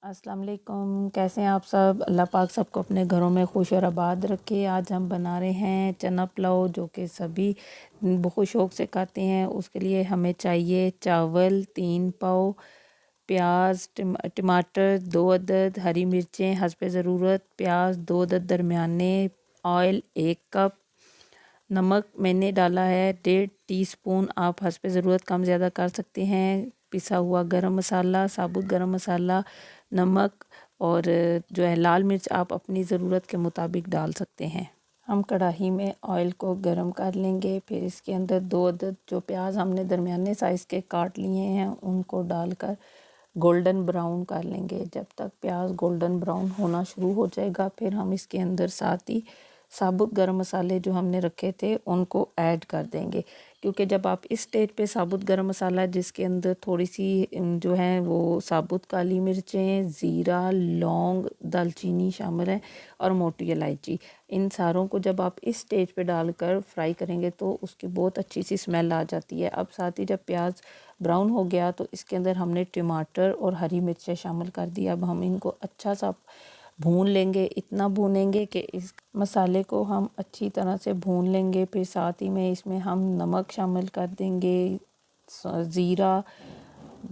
अस्सलाम वालेकुम। कैसे हैं आप सब? अल्लाह पाक सबको अपने घरों में खुश और आबाद रखे। आज हम बना रहे हैं चना पुलाव, जो कि सभी बहुत शौक़ से खाते हैं। उसके लिए हमें चाहिए चावल 3 पाव, प्याज, टमाटर 2 अदद, हरी मिर्चें हस्ब ज़रूरत, प्याज 2 अदद दरमियाने, ऑयल 1 कप, नमक मैंने डाला है 1.5 टीस्पून, आप हस्ब ज़रूरत कम ज़्यादा कर सकते हैं। पिसा हुआ गरम मसाला, साबुत गरम मसाला, नमक और जो है लाल मिर्च आप अपनी ज़रूरत के मुताबिक डाल सकते हैं। हम कढ़ाई में ऑयल को गरम कर लेंगे। फिर इसके अंदर 2 अदद जो प्याज हमने दरमियाने साइज़ के काट लिए हैं उनको डालकर गोल्डन ब्राउन कर लेंगे। जब तक प्याज गोल्डन ब्राउन होना शुरू हो जाएगा, फिर हम इसके अंदर साथ ही साबुत गरम मसाले जो हमने रखे थे उनको ऐड कर देंगे। क्योंकि जब आप इस स्टेज पे साबुत गरम मसाला, जिसके अंदर थोड़ी सी जो है वो साबुत काली मिर्चें, ज़ीरा, लौंग, दालचीनी शामिल है और मोटी इलायची, इन सारों को जब आप इस स्टेज पे डालकर फ्राई करेंगे तो उसकी बहुत अच्छी सी स्मेल आ जाती है। अब साथ ही जब प्याज ब्राउन हो गया तो इसके अंदर हमने टमाटर और हरी मिर्चें शामिल कर दी। अब हम इनको अच्छा सा भून लेंगे, इतना भूनेंगे कि इस मसाले को हम अच्छी तरह से भून लेंगे। फिर साथ ही में इसमें हम नमक शामिल कर देंगे, ज़ीरा,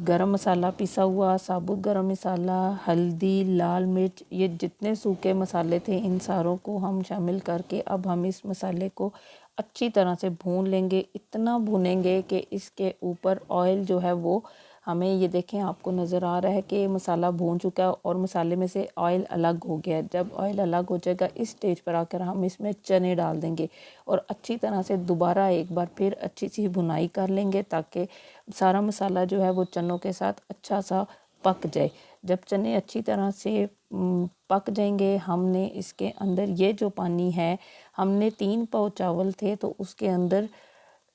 गरम मसाला पिसा हुआ, साबुत गरम मसाला, हल्दी, लाल मिर्च, ये जितने सूखे मसाले थे इन सारों को हम शामिल करके अब हम इस मसाले को अच्छी तरह से भून लेंगे। इतना भूनेंगे कि इसके ऊपर ऑयल जो है वो हमें, ये देखें आपको नज़र आ रहा है कि मसाला भून चुका है और मसाले में से ऑयल अलग हो गया। जब ऑयल अलग हो जाएगा इस स्टेज पर आकर हम इसमें चने डाल देंगे और अच्छी तरह से दोबारा एक बार फिर अच्छी सी भुनाई कर लेंगे ताकि सारा मसाला जो है वो चनों के साथ अच्छा सा पक जाए। जब चने अच्छी तरह से पक जाएंगे, हमने इसके अंदर ये जो पानी है, हमने 3 पाव चावल थे तो उसके अंदर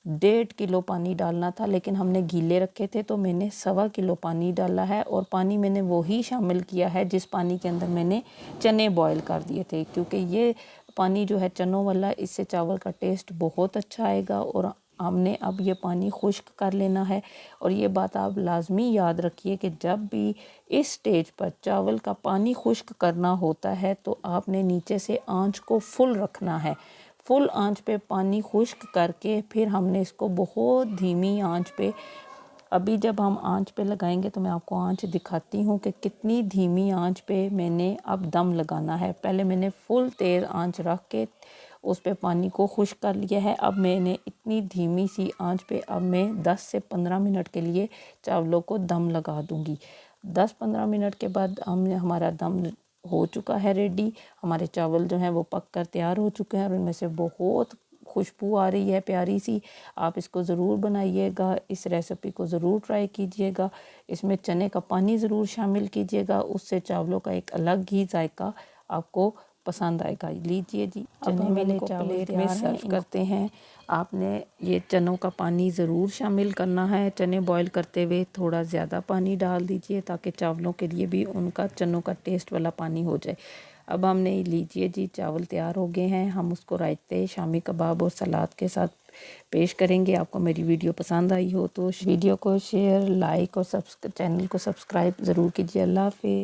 1.5 किलो पानी डालना था, लेकिन हमने गीले रखे थे तो मैंने 1.25 किलो पानी डाला है। और पानी मैंने वही शामिल किया है जिस पानी के अंदर मैंने चने बॉयल कर दिए थे, क्योंकि ये पानी जो है चनों वाला, इससे चावल का टेस्ट बहुत अच्छा आएगा। और हमने अब ये पानी खुश्क कर लेना है। और ये बात आप लाजमी याद रखिए कि जब भी इस स्टेज पर चावल का पानी खुश्क करना होता है तो आपने नीचे से आंच को फुल रखना है। फुल आंच पे पानी खुश्क करके फिर हमने इसको बहुत धीमी आंच पे, अभी जब हम आंच पे लगाएंगे तो मैं आपको आंच दिखाती हूँ कि कितनी धीमी आंच पे मैंने अब दम लगाना है। पहले मैंने फुल तेज़ आंच रख के उस पे पानी को खुश्क कर लिया है। अब मैंने इतनी धीमी सी आंच पे अब मैं 10 से 15 मिनट के लिए चावलों को दम लगा दूँगी। 10-15 मिनट के बाद हमारा दम हो चुका है रेडी। हमारे चावल जो हैं वो पक कर तैयार हो चुके हैं और उनमें से बहुत खुशबू आ रही है प्यारी सी। आप इसको ज़रूर बनाइएगा, इस रेसिपी को ज़रूर ट्राई कीजिएगा। इसमें चने का पानी ज़रूर शामिल कीजिएगा, उससे चावलों का एक अलग ही जायका आपको पसंद आएगा। लीजिए जी, अब हम इनको प्लेट में सर्व करते हैं। आपने ये चनों का पानी ज़रूर शामिल करना है। चने बॉईल करते हुए थोड़ा ज़्यादा पानी डाल दीजिए ताकि चावलों के लिए भी उनका चनों का टेस्ट वाला पानी हो जाए। अब हमने, लीजिए जी, चावल तैयार हो गए हैं। हम उसको रायते, शामी कबाब और सलाद के साथ पेश करेंगे। आपको मेरी वीडियो पसंद आई हो तो वीडियो को शेयर, लाइक और चैनल को सब्सक्राइब ज़रूर कीजिए। अल्लाह हाफ़िज़।